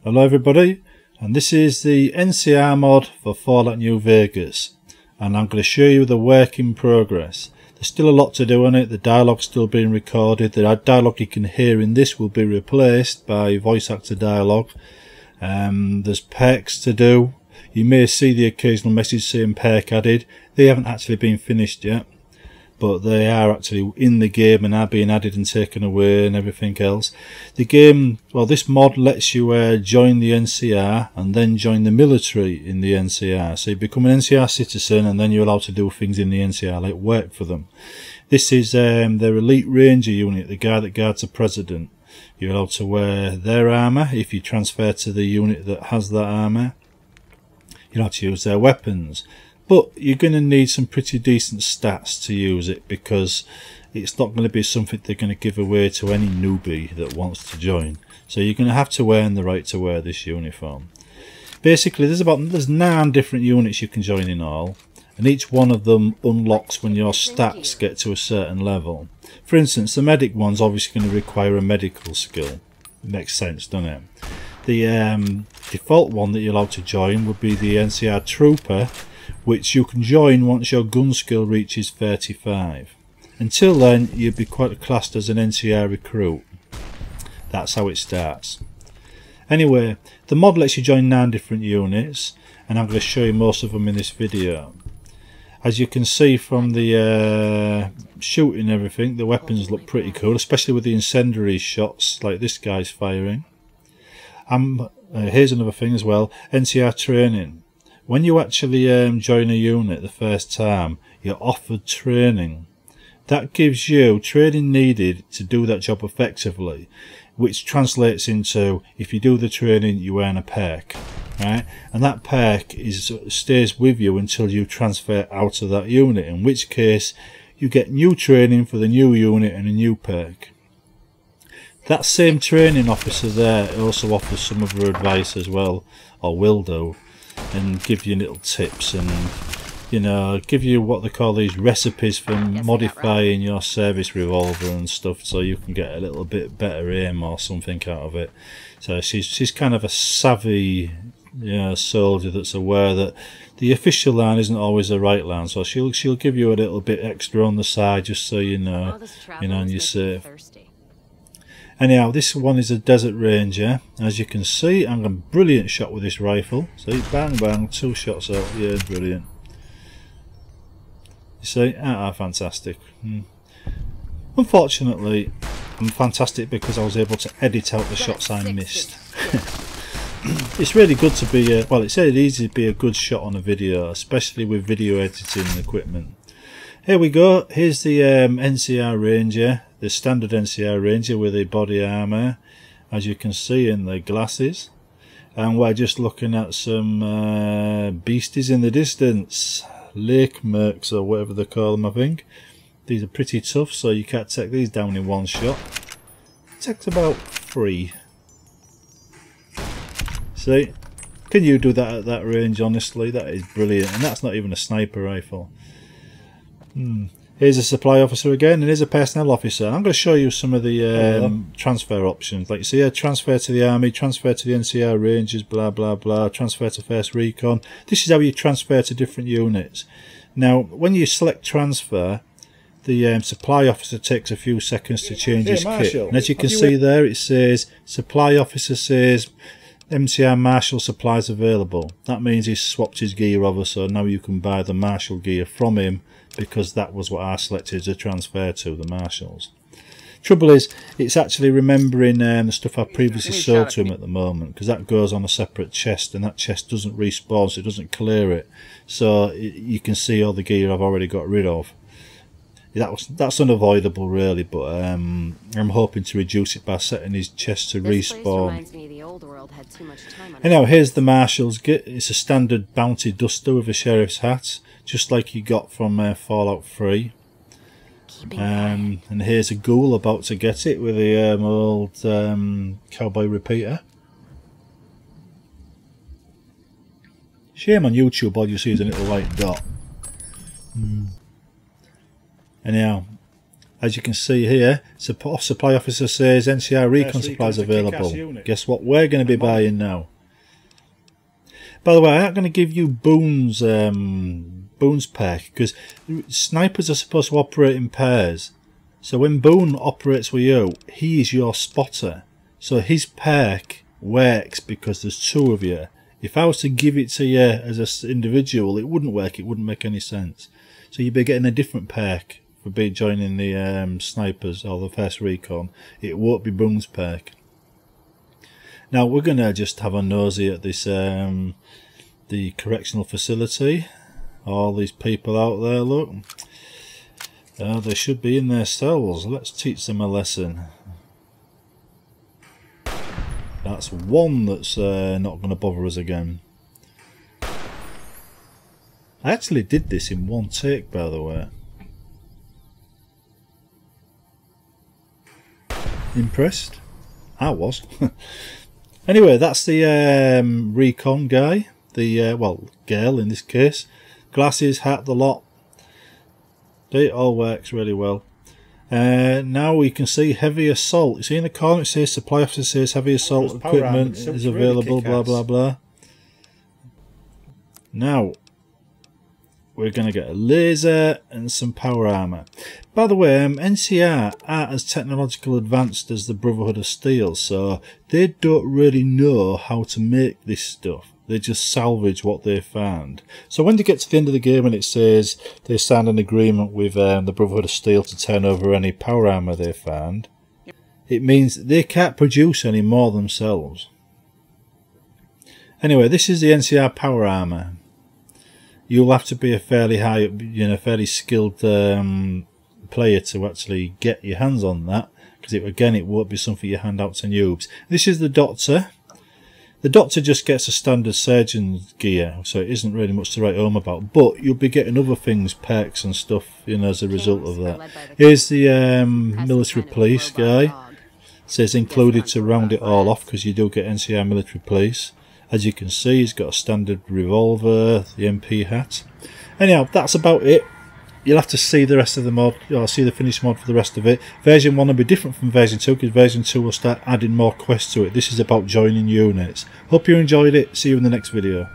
Hello everybody, and this is the NCR mod for Fallout New Vegas, and I'm going to show you the work in progress. There's still a lot to do on it. The dialogue's still being recorded. The dialogue you can hear in this will be replaced by voice actor dialogue. There's perks to do. You may see the occasional message saying perk added. They haven't actually been finished yet, but they are actually in the game and are being added and taken away and everything else. The game, well, this mod lets you join the NCR and then join the military in the NCR. So you become an NCR citizen and then you're allowed to do things in the NCR, like work for them. This is their elite ranger unit, the guy that guards the president. You're allowed to wear their armour if you transfer to the unit that has that armour. You're allowed to use their weapons. But you're going to need some pretty decent stats to use it, because it's not going to be something they're going to give away to any newbie that wants to join. So you're going to have to earn the right to wear this uniform. Basically, there's 9 different units you can join in all, and each one of them unlocks when your stats get to a certain level. For instance, the medic one's obviously going to require a medical skill. It makes sense, doesn't it? The default one that you're allowed to join would be the NCR Trooper, which you can join once your gun skill reaches 35. Until then, you'll be quite classed as an NCR recruit. That's how it starts. Anyway, the mod lets you join 9 different units, and I'm going to show you most of them in this video. As you can see from the shooting and everything, the weapons look pretty cool, especially with the incendiary shots like this guy's firing. Here's another thing as well, NCR training. When you actually join a unit the first time, you're offered training. That gives you training needed to do that job effectively, which translates into, if you do the training, you earn a perk, right? And that perk stays with you until you transfer out of that unit, in which case you get new training for the new unit and a new perk. That same training officer there also offers some other advice as well, or will do, and give you little tips and, you know, give you what they call these recipes for modifying your service revolver and stuff, so you can get a little bit better aim or something out of it. So she's kind of a savvy, you know, soldier that's aware that the official line isn't always the right line, so she'll give you a little bit extra on the side just so you know, and you're safe. Anyhow, this one is a Desert Ranger. As you can see, I'm a brilliant shot with this rifle. See, bang bang, 2 shots out. Yeah, brilliant. You see, fantastic. Unfortunately, I'm fantastic because I was able to edit out the shots I missed. It's really good to be well, it's really easy to be a good shot on a video, especially with video editing equipment. Here we go. Here's the NCR Ranger, the standard NCR Ranger with the body armour, as you can see, in the glasses. And we're just looking at some beasties in the distance, lake mercs or whatever they call them, I think. These are pretty tough, so you can't take these down in one shot. It takes about 3. See, can you do that at that range? Honestly, that is brilliant, and that's not even a sniper rifle. Here's a supply officer again, and here's a personnel officer. I'm going to show you some of the transfer options. Like you see here, transfer to the army, transfer to the NCR Rangers, blah blah blah, transfer to First Recon. This is how you transfer to different units. Now, when you select transfer, the supply officer takes a few seconds to change his kit. And as you can see there, it says supply officer says MCR Marshal supplies available. That means he's swapped his gear over, so now you can buy the Marshal gear from him, because that was what I selected to transfer to, the Marshals. Trouble is, it's actually remembering the stuff I previously sold to him at the moment, because that goes on a separate chest, and that chest doesn't respawn, so it doesn't clear it. So you can see all the gear I've already got rid of. That's unavoidable really, but I'm hoping to reduce it by setting his chest to respawn. Anyhow, here's the Marshal's kit. It's a standard bounty duster with a sheriff's hat, just like you got from Fallout 3. And here's a ghoul about to get it with the old cowboy repeater. Shame on YouTube all you see is a little white dot. Anyhow, As you can see here, supply officer says NCR recon supplies available. Guess what we're going to be buying now? By the way, I ain't going to give you Boone's perk, because snipers are supposed to operate in pairs. So when Boone operates with you, he is your spotter. So his perk works because there's two of you. If I was to give it to you as an individual, it wouldn't work. It wouldn't make any sense. So you'd be getting a different perk for joining the snipers or the first recon. It won't be Boone's perk. Now we're going to just have a nosy at this the correctional facility. All these people out there, look. They should be in their cells. Let's teach them a lesson. That's one that's not going to bother us again. I actually did this in one take, by the way. Impressed? I was. Anyway, that's the recon guy. The, well, girl in this case. Glasses, hat, the lot. It all works really well. Now we can see heavy assault. You see in the corner it says supply officer says heavy assault equipment is available, blah blah blah. Now we're going to get a laser and some power armour. By the way, NCR aren't as technological advanced as the Brotherhood of Steel, so they don't really know how to make this stuff. They just salvage what they found. So when they get to the end of the game and it says they signed an agreement with the Brotherhood of Steel to turn over any power armour they found, it means they can't produce any more themselves. Anyway, this is the NCR power armour. You'll have to be a fairly high, fairly skilled player to actually get your hands on that, because again, it won't be something you hand out to noobs. This is the Doctor. The Doctor just gets a standard surgeon's gear, so it isn't really much to write home about, but you'll be getting other things, perks and stuff, as a result of that. Here's the military police guy. It says included to round it all off, because you do get NCR military police. As you can see, he's got a standard revolver, the MP hat. Anyhow, that's about it. You'll have to see the rest of the mod, or see the finished mod for the rest of it. Version 1 will be different from version 2, because version 2 will start adding more quests to it. This is about joining units. Hope you enjoyed it. See you in the next video.